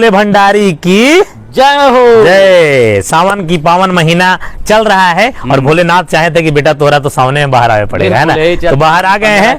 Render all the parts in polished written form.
भंडारी की जय हो। जय। सावन की पावन महीना चल रहा है और भोलेनाथ चाहे थे कि बेटा तोरा तो सावने में बाहर आवे पड़ेगा, है ना, तो बाहर आ गए हैं,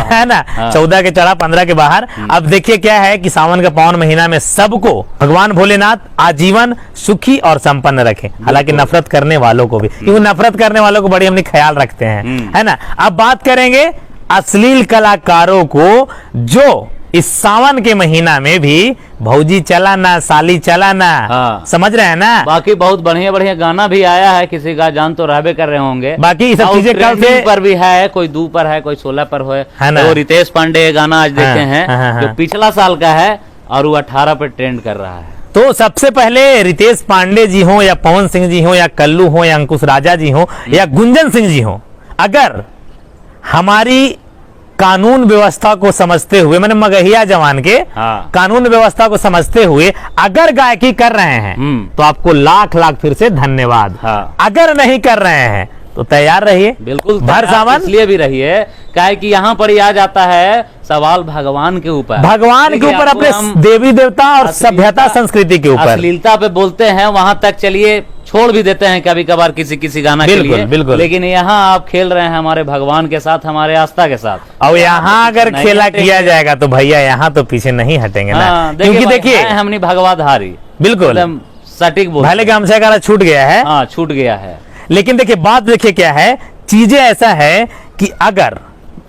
है ना। 14 के चढ़ा 15 के बाहर। अब देखिए क्या है कि सावन का पावन महीना में सबको भगवान भोलेनाथ आजीवन सुखी और संपन्न रखे, हालांकि नफरत करने वालों को भी, क्योंकि नफरत करने वालों को बड़ी हमने ख्याल रखते हैं, है ना। अब बात करेंगे अश्लील कलाकारों को जो इस सावन के महीना में भी भौजी चलाना, साली चलाना, समझ रहे हैं ना। बाकी बहुत बढ़िया बढ़िया गाना भी आया है, किसी का जान तो रहबे कर रहे होंगे। बाकी सब चीजें कल से पर भी है, कोई 2 पर है, कोई 16 पर है ना। तो रितेश पांडे गाना आज देखे हैं जो पिछला साल का है और वो 18 पर ट्रेंड कर रहा है। तो सबसे पहले रितेश पांडे जी हो या पवन सिंह जी हो या कल्लू हो या अंकुश राजा जी हो या गुंजन सिंह जी हो, अगर हमारी कानून व्यवस्था को समझते हुए, मैंने मगहिया जवान के कानून व्यवस्था को समझते हुए अगर गायकी कर रहे हैं तो आपको लाख लाख फिर से धन्यवाद। अगर नहीं कर रहे हैं तो तैयार रहिए, बिल्कुल भर सावन इसलिए भी रहिए काहे कि यहाँ पर ही आ जाता है सवाल भगवान के ऊपर, भगवान के ऊपर, अपने देवी देवता और सभ्यता संस्कृति के ऊपर। अश्लीलता पे बोलते हैं वहां तक चलिए छोड़ भी देते हैं कभी कभार किसी गाना के लिए, बिल्कुल। लेकिन यहाँ आप खेल रहे हैं हमारे भगवान के साथ, हमारे आस्था के साथ। और यहाँ अगर खेला किया जाएगा तो भैया यहाँ तो पीछे नहीं हटेंगे ना, क्योंकि देखिए हमने भगवाधारी, बिल्कुल सटीक बोल, भले गामछा का छूट गया है, हाँ छूट गया है। लेकिन देखिए बात देखिए क्या है, चीजें ऐसा है कि अगर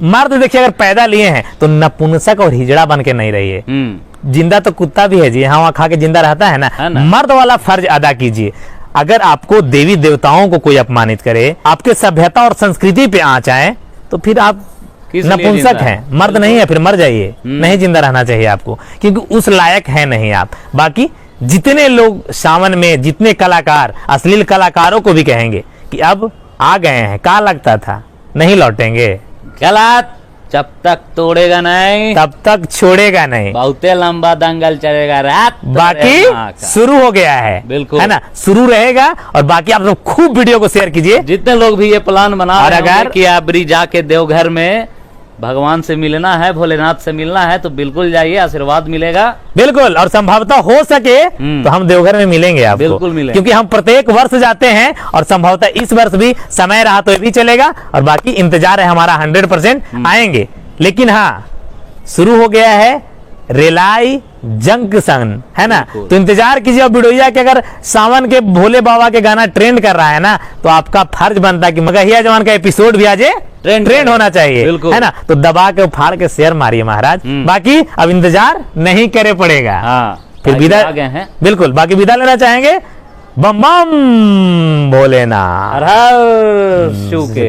मर्द देखिए अगर पैदा लिए हैं तो नपुंसक और हिजड़ा बन के नहीं रहिए। जिंदा तो कुत्ता भी है जी, यहाँ वहाँ खा के जिंदा रहता है ना, मर्द वाला फर्ज अदा कीजिए। अगर आपको देवी देवताओं को कोई अपमानित करे, आपके सभ्यता और संस्कृति पे आँच आए, तो फिर आप नपुंसक हैं, मर्द नहीं है, फिर मर जाइए, नहीं जिंदा रहना चाहिए आपको, क्योंकि उस लायक है नहीं आप। बाकी जितने लोग सावन में, जितने कलाकार अश्लील कलाकारों को भी कहेंगे कि अब आ गए हैं, का लगता था नहीं लौटेंगे, गलत, जब तक तोड़ेगा नहीं तब तक छोड़ेगा नहीं, बहुते लंबा दंगल चलेगा रात। बाकी शुरू हो गया है, बिल्कुल, है ना, शुरू रहेगा। और बाकी आप लोग खूब वीडियो को शेयर कीजिए, जितने लोग भी ये प्लान बना रहे हैं कि आप जाके देवघर में भगवान से मिलना है, भोलेनाथ से मिलना है, तो बिल्कुल जाइए, आशीर्वाद मिलेगा, बिल्कुल। और संभवतः हो सके तो हम देवघर में मिलेंगे आपको, बिल्कुल मिलेंगे, क्योंकि हम प्रत्येक वर्ष जाते हैं और संभवतः इस वर्ष भी समय रहा तो ये भी चलेगा। और बाकी इंतजार है हमारा, 100% आएंगे। लेकिन हाँ, शुरू हो गया है रेलाई जंक्शन, है ना, तो इंतजार कीजिए। और बिडोइया के अगर सावन के भोले बाबा के गाना ट्रेंड कर रहा है ना, तो आपका फर्ज बनता है कि मगहिया जवान का एपिसोड भी आज ट्रेंड होना चाहिए, है ना। तो दबा के फाड़ के शेयर मारिए महाराज। बाकी अब इंतजार नहीं करे पड़ेगा, फिर विदा आ गए हैं, बिल्कुल। बाकी विदा लेना चाहेंगे, बम बम भोलेनाथ, हर हर शिव के।